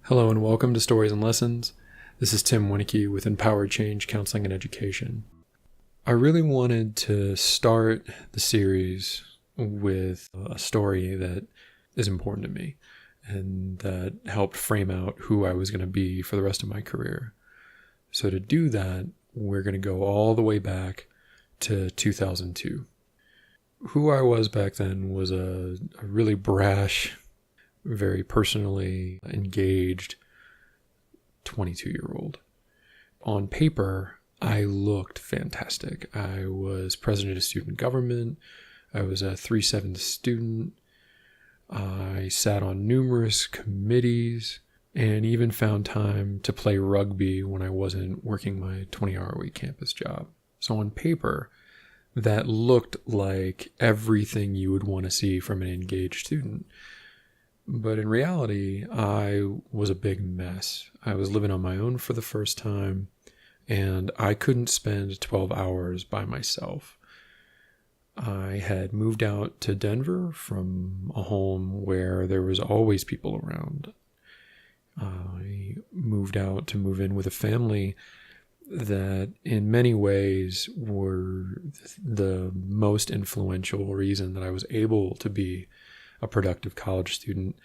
Hello and welcome to Stories and Lessons. This is Tim Winnicky with Empowered Change Counseling and Education. I really wanted to start the series with a story that is important to me and that helped frame out who I was going to be for the rest of my career. So to do that, we're going to go all the way back to 2002. Who I was back then was a really brash, very personally engaged 22-year-old. On paper, I looked fantastic. I was president of student government. I was a 3-7 student. I sat on numerous committees and even found time to play rugby when I wasn't working my 20-hour-a-week campus job. So on paper, that looked like everything you would want to see from an engaged student. But in reality, I was a big mess. I was living on my own for the first time, and I couldn't spend 12 hours by myself. I had moved out to Denver from a home where there was always people around. I moved out to move in with a family that in many ways were the most influential reason that I was able to be a productive college student.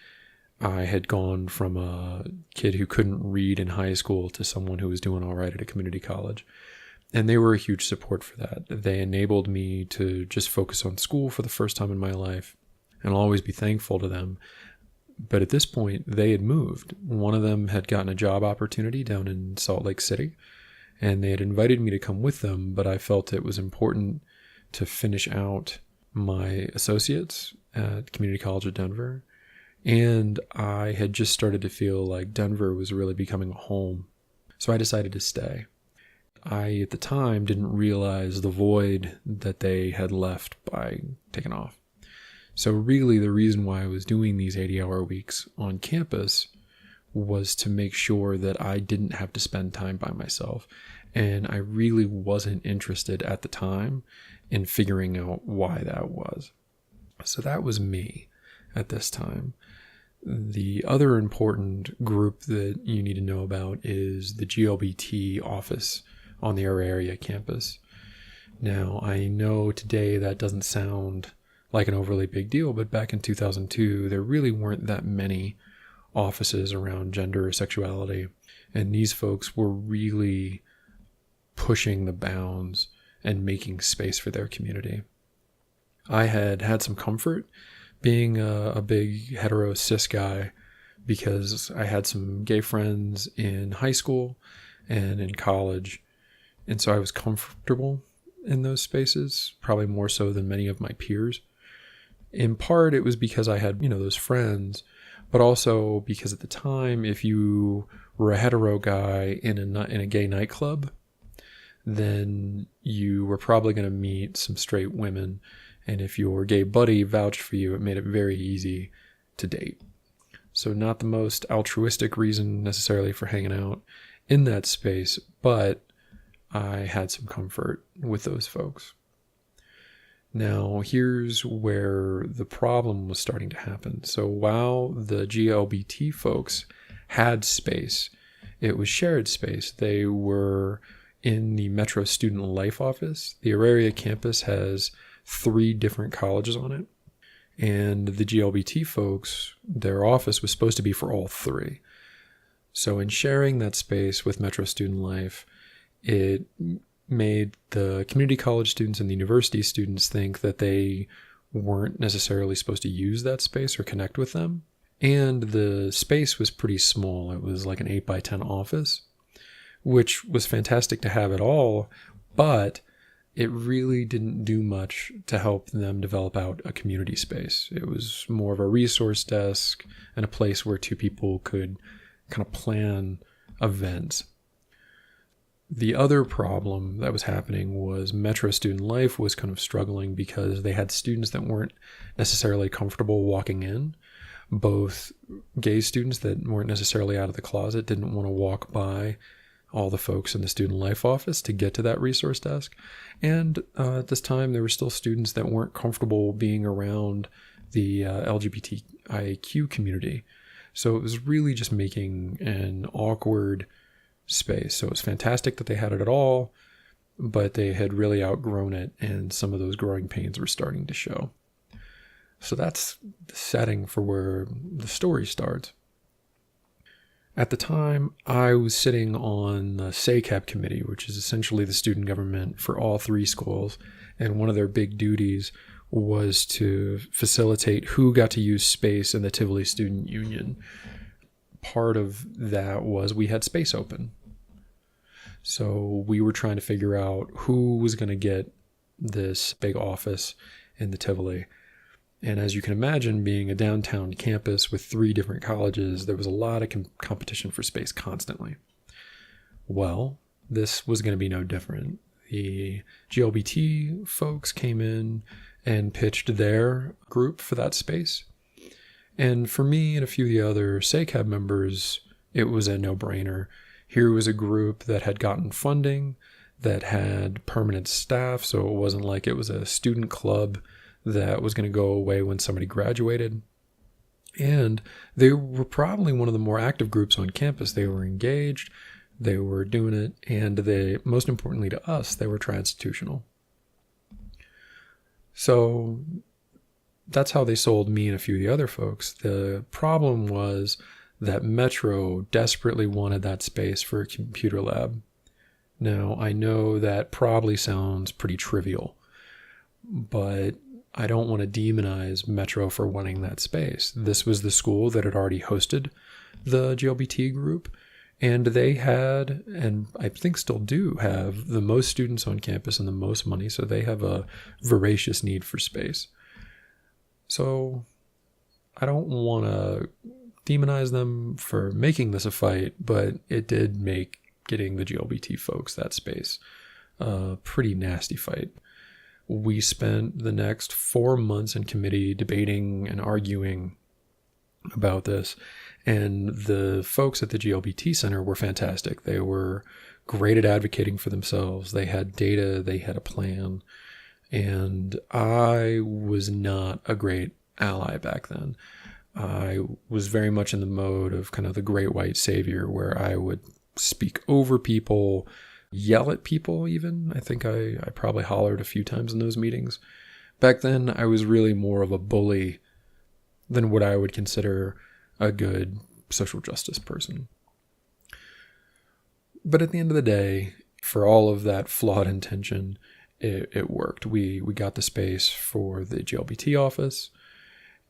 I had gone from a kid who couldn't read in high school to someone who was doing all right at a community college. And they were a huge support for that. They enabled me to just focus on school for the first time in my life, and I'll always be thankful to them. But at this point, they had moved. One of them had gotten a job opportunity down in Salt Lake City, and they had invited me to come with them, but I felt it was important to finish out my associates at Community College of Denver. And I had just started to feel like Denver was really becoming a home. So I decided to stay. I, at the time, didn't realize the void that they had left by taking off. So really the reason why I was doing these 80-hour weeks on campus was to make sure that I didn't have to spend time by myself. And I really wasn't interested at the time in figuring out why that was. So that was me at this time. The other important group that you need to know about is the GLBT office on the area campus. Now, I know today that doesn't sound like an overly big deal, but back in 2002, there really weren't that many offices around gender or sexuality. And these folks were really pushing the bounds and making space for their community. I had some comfort being a big hetero cis guy because I had some gay friends in high school and in college. And so I was comfortable in those spaces, probably more so than many of my peers. In part, it was because I had, those friends, but also because at the time, if you were a hetero guy in a gay nightclub, then you were probably going to meet some straight women. And if your gay buddy vouched for you, it made it very easy to date. So not the most altruistic reason necessarily for hanging out in that space, but I had some comfort with those folks. Now, here's where the problem was starting to happen. So while the GLBT folks had space, it was shared space. They were in the Metro Student Life office. The Auraria campus has 3 different colleges on it. And the GLBT folks, their office was supposed to be for all 3. So in sharing that space with Metro Student Life, it made the community college students and the university students think that they weren't necessarily supposed to use that space or connect with them. And the space was pretty small. It was like an 8x10 office, which was fantastic to have at all, but it really didn't do much to help them develop out a community space. It was more of a resource desk and a place where 2 people could kind of plan events. The other problem that was happening was Metro Student Life was kind of struggling because they had students that weren't necessarily comfortable walking in. Both gay students that weren't necessarily out of the closet didn't want to walk by all the folks in the Student Life office to get to that resource desk. And at this time, there were still students that weren't comfortable being around the LGBTIQ community. So it was really just making an awkward space. So it was fantastic that they had it at all, but they had really outgrown it, and some of those growing pains were starting to show. So that's the setting for where the story starts. At the time, I was sitting on the SACAP committee, which is essentially the student government for all three schools, and one of their big duties was to facilitate who got to use space in the Tivoli Student Union. Part of that was we had space open. So we were trying to figure out who was going to get this big office in the Tivoli. And as you can imagine, being a downtown campus with 3 different colleges, there was a lot of competition for space constantly. Well, this was going to be no different. The GLBT folks came in and pitched their group for that space. And for me and a few of the other SACAB members, it was a no-brainer. Here was a group that had gotten funding, that had permanent staff, so it wasn't like it was a student club that was going to go away when somebody graduated. And they were probably one of the more active groups on campus. They were engaged, they were doing it, and they, most importantly to us, they were tri-institutional. So that's how they sold me and a few of the other folks. The problem was that Metro desperately wanted that space for a computer lab. Now, I know that probably sounds pretty trivial, but I don't want to demonize Metro for wanting that space. This was the school that had already hosted the GLBT group, and they had, and I think still do have, the most students on campus and the most money, so they have a voracious need for space. So I don't want to demonize them for making this a fight, but it did make getting the GLBT folks that space a pretty nasty fight. We spent the next 4 months in committee debating and arguing about this. And the folks at the GLBT Center were fantastic. They were great at advocating for themselves. They had data, they had a plan. And I was not a great ally back then. I was very much in the mode of kind of the great white savior, where I would speak over people, yell at people even. I think I probably hollered a few times in those meetings. Back then, I was really more of a bully than what I would consider a good social justice person. But at the end of the day, for all of that flawed intention, it worked. We got the space for the GLBT office,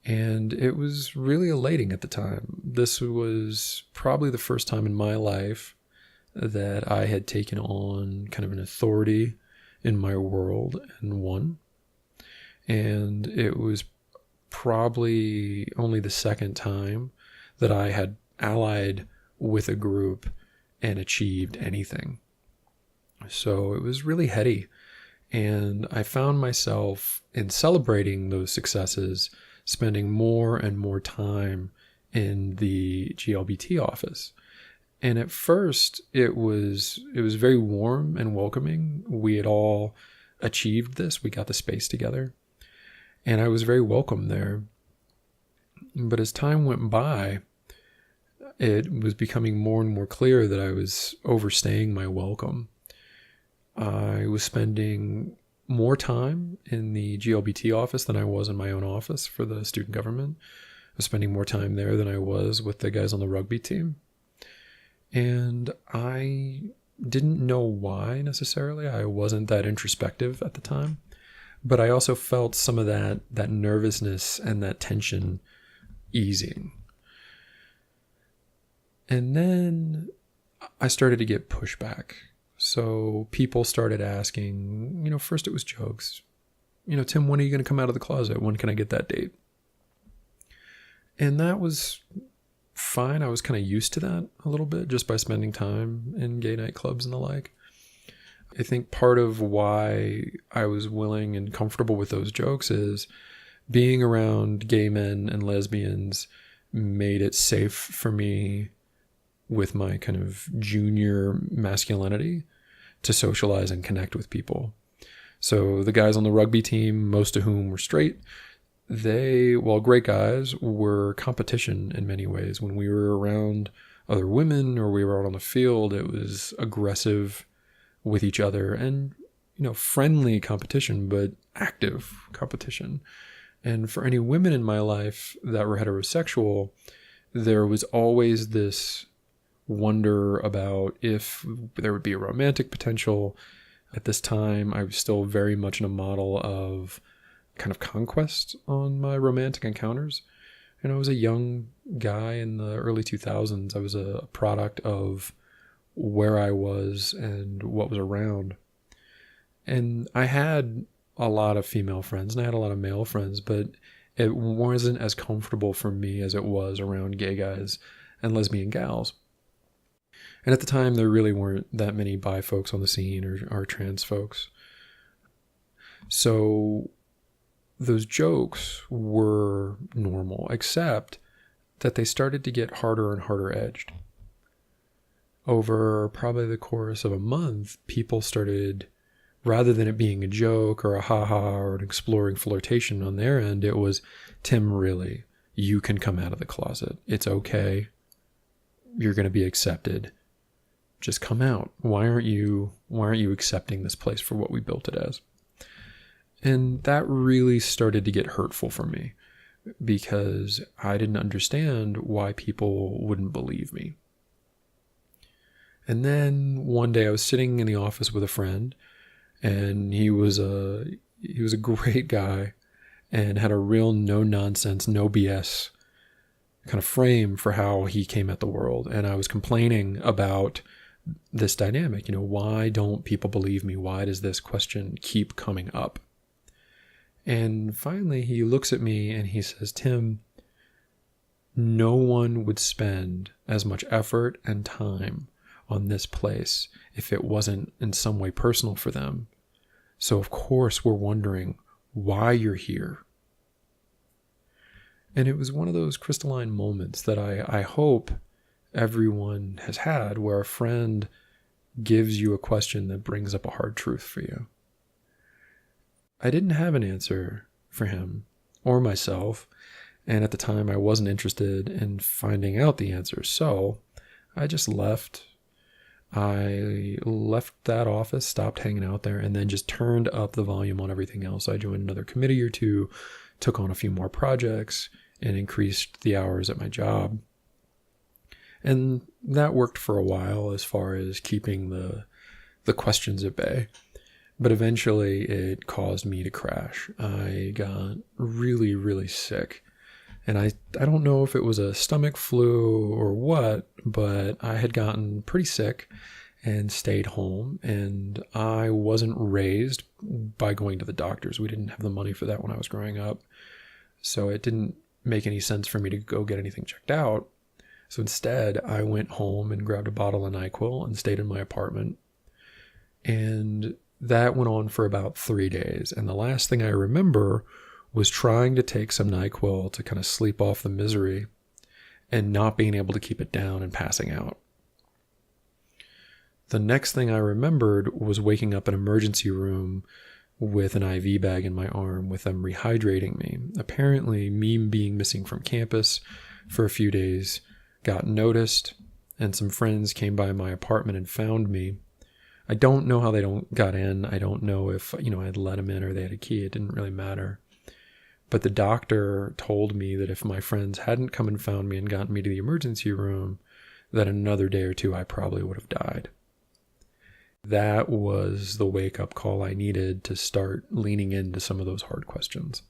and it was really elating at the time. This was probably the first time in my life that I had taken on kind of an authority in my world and won. And it was probably only the second time that I had allied with a group and achieved anything. So it was really heady. And I found myself, in celebrating those successes, spending more and more time in the GLBT office. And at first, it was very warm and welcoming. We had all achieved this. We got the space together. And I was very welcome there. But as time went by, it was becoming more and more clear that I was overstaying my welcome. I was spending more time in the GLBT office than I was in my own office for the student government. I was spending more time there than I was with the guys on the rugby team. And I didn't know why necessarily. I wasn't that introspective at the time. But I also felt some of that nervousness and that tension easing. And then I started to get pushback. So people started asking, first it was jokes. Tim, when are you going to come out of the closet? When can I get that date? And that was fine. I was kind of used to that a little bit just by spending time in gay nightclubs and the like. I think part of why I was willing and comfortable with those jokes is being around gay men and lesbians made it safe for me with my kind of junior masculinity to socialize and connect with people. So the guys on the rugby team, most of whom were straight, while great guys, were competition in many ways. When we were around other women or we were out on the field, it was aggressive with each other and, friendly competition, but active competition. And for any women in my life that were heterosexual, there was always this wonder about if there would be a romantic potential. At this time, I was still very much in a model of kind of conquest on my romantic encounters. I was a young guy in the early 2000s. I was a product of where I was and what was around. And I had a lot of female friends and I had a lot of male friends, but it wasn't as comfortable for me as it was around gay guys and lesbian gals. And at the time, there really weren't that many bi folks on the scene or trans folks. So those jokes were normal, except that they started to get harder and harder edged. Over probably the course of a month, people started, rather than it being a joke or a ha-ha or an exploring flirtation on their end, it was, Tim, really, you can come out of the closet. It's okay. You're going to be accepted. Just come out. Why aren't you accepting this place for what we built it as? And that really started to get hurtful for me because I didn't understand why people wouldn't believe me. And then one day I was sitting in the office with a friend, and he was a great guy and had a real no nonsense, no BS kind of frame for how he came at the world. And I was complaining about this dynamic, why don't people believe me? Why does this question keep coming up? And finally he looks at me and he says, Tim, no one would spend as much effort and time on this place if it wasn't in some way personal for them. So of course we're wondering why you're here. And it was one of those crystalline moments that I hope everyone has had, where a friend gives you a question that brings up a hard truth for you. I didn't have an answer for him or myself, and at the time I wasn't interested in finding out the answer, so I just left. I left that office, stopped hanging out there, and then just turned up the volume on everything else. I joined another committee or two, took on a few more projects, and increased the hours at my job. And that worked for a while as far as keeping the questions at bay. But eventually it caused me to crash. I got really, really sick. And I don't know if it was a stomach flu or what, but I had gotten pretty sick and stayed home. And I wasn't raised by going to the doctors. We didn't have the money for that when I was growing up. So it didn't make any sense for me to go get anything checked out. So instead, I went home and grabbed a bottle of NyQuil and stayed in my apartment. And that went on for about 3 days. And the last thing I remember was trying to take some NyQuil to kind of sleep off the misery and not being able to keep it down and passing out. The next thing I remembered was waking up in an emergency room with an IV bag in my arm with them rehydrating me. Apparently, me being missing from campus for a few days got noticed, and some friends came by my apartment and found me. I don't know how they got in. I don't know if, I had let them in or they had a key. It didn't really matter. But the doctor told me that if my friends hadn't come and found me and gotten me to the emergency room, that in another day or two, I probably would have died. That was the wake-up call I needed to start leaning into some of those hard questions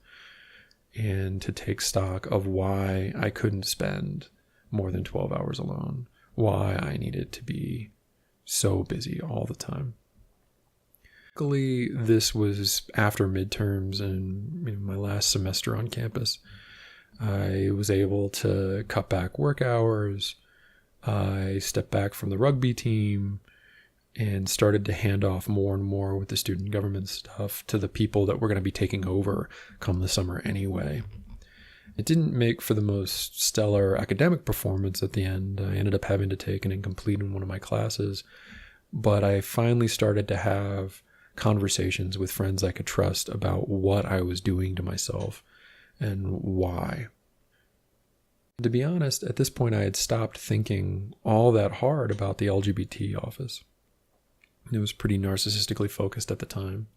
and to take stock of why I couldn't spend more than 12 hours alone, why I needed to be so busy all the time. Luckily, this was after midterms and my last semester on campus. I was able to cut back work hours. I stepped back from the rugby team and started to hand off more and more with the student government stuff to the people that were going to be taking over come the summer anyway. It didn't make for the most stellar academic performance at the end. I ended up having to take an incomplete in one of my classes, but I finally started to have conversations with friends I could trust about what I was doing to myself and why. To be honest, at this point I had stopped thinking all that hard about the LGBT office. It was pretty narcissistically focused at the time.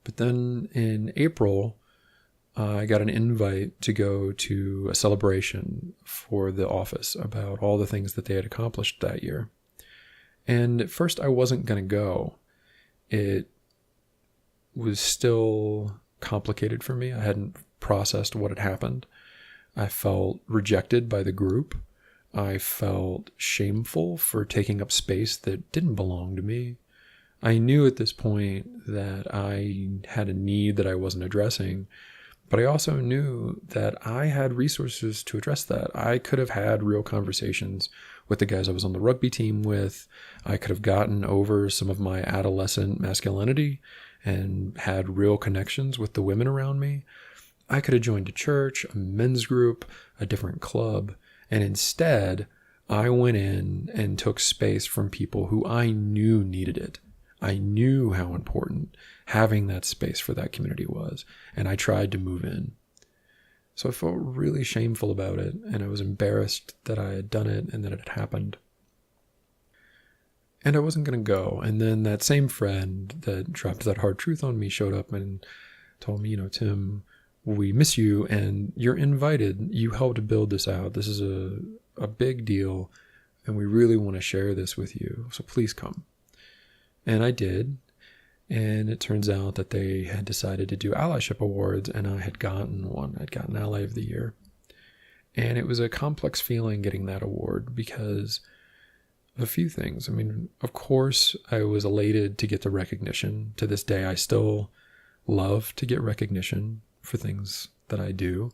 But then in April, I got an invite to go to a celebration for the office about all the things that they had accomplished that year. And at first I wasn't going to go. It was still complicated for me. I hadn't processed what had happened. I felt rejected by the group. I felt shameful for taking up space that didn't belong to me. I knew at this point that I had a need that I wasn't addressing, but I also knew that I had resources to address that. I could have had real conversations with the guys I was on the rugby team with. I could have gotten over some of my adolescent masculinity and had real connections with the women around me. I could have joined a church, a men's group, a different club, and instead I went in and took space from people who I knew needed it. I knew how important having that space for that community was, and I tried to move in. So I felt really shameful about it, and I was embarrassed that I had done it and that it had happened. And I wasn't going to go. And then that same friend that dropped that hard truth on me showed up and told me, Tim, we miss you and you're invited. You helped build this out. This is a big deal, and we really want to share this with you. So please come. And I did. And it turns out that they had decided to do allyship awards, and I had gotten one. I'd gotten Ally of the Year. And it was a complex feeling getting that award because of a few things. I mean, of course, I was elated to get the recognition. To this day, I still love to get recognition for things that I do.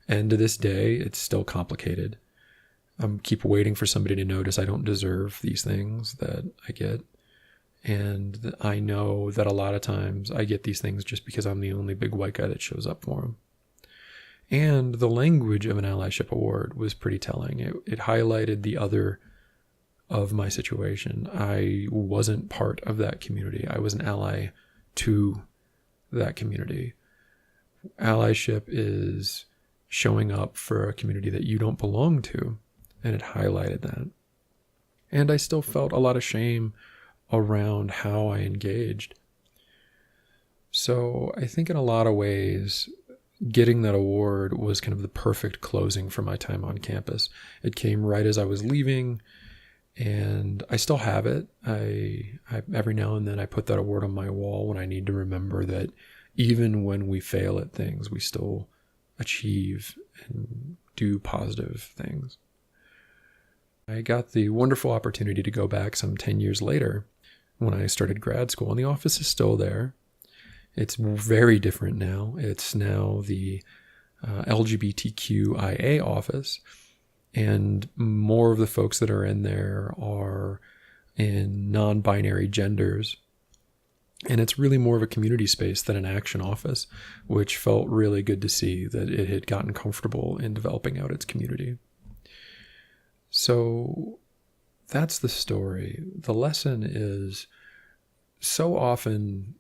And to this day, it's still complicated. I keep waiting for somebody to notice I don't deserve these things that I get. And I know that a lot of times I get these things just because I'm the only big white guy that shows up for them. And the language of an allyship award was pretty telling. It highlighted the other of my situation. I wasn't part of that community. I was an ally to that community. Allyship is showing up for a community that you don't belong to, and it highlighted that. And I still felt a lot of shame around how I engaged. So I think in a lot of ways, getting that award was kind of the perfect closing for my time on campus. It came right as I was leaving, and I still have it. I every now and then I put that award on my wall when I need to remember that even when we fail at things, we still achieve and do positive things. I got the wonderful opportunity to go back some 10 years later when I started grad school, and the office is still there. It's very different now. It's now the LGBTQIA office, and more of the folks that are in there are in non-binary genders. And it's really more of a community space than an action office, which felt really good to see that it had gotten comfortable in developing out its community. So that's the story. The lesson is so often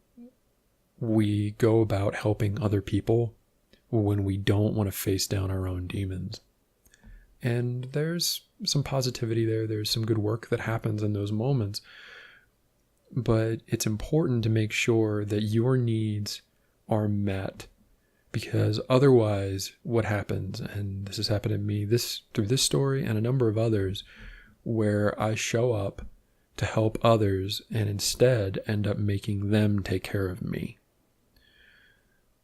we go about helping other people when we don't want to face down our own demons. And there's some positivity there. There's some good work that happens in those moments. But it's important to make sure that your needs are met, because otherwise what happens, and this has happened to me through this story and a number of others, where I show up to help others and instead end up making them take care of me.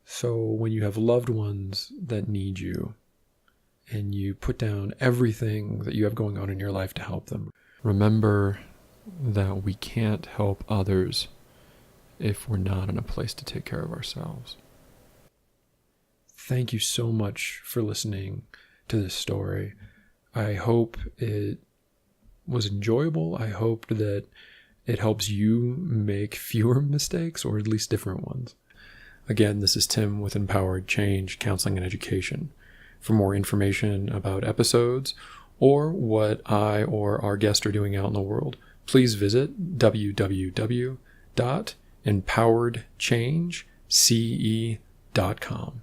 So when you have loved ones that need you and you put down everything that you have going on in your life to help them, remember that we can't help others if we're not in a place to take care of ourselves. Thank you so much for listening to this story. I hope it was enjoyable. I hope that it helps you make fewer mistakes, or at least different ones. Again, this is Tim with Empowered Change Counseling and Education. For more information about episodes or what I or our guests are doing out in the world, please visit www.empoweredchangece.com.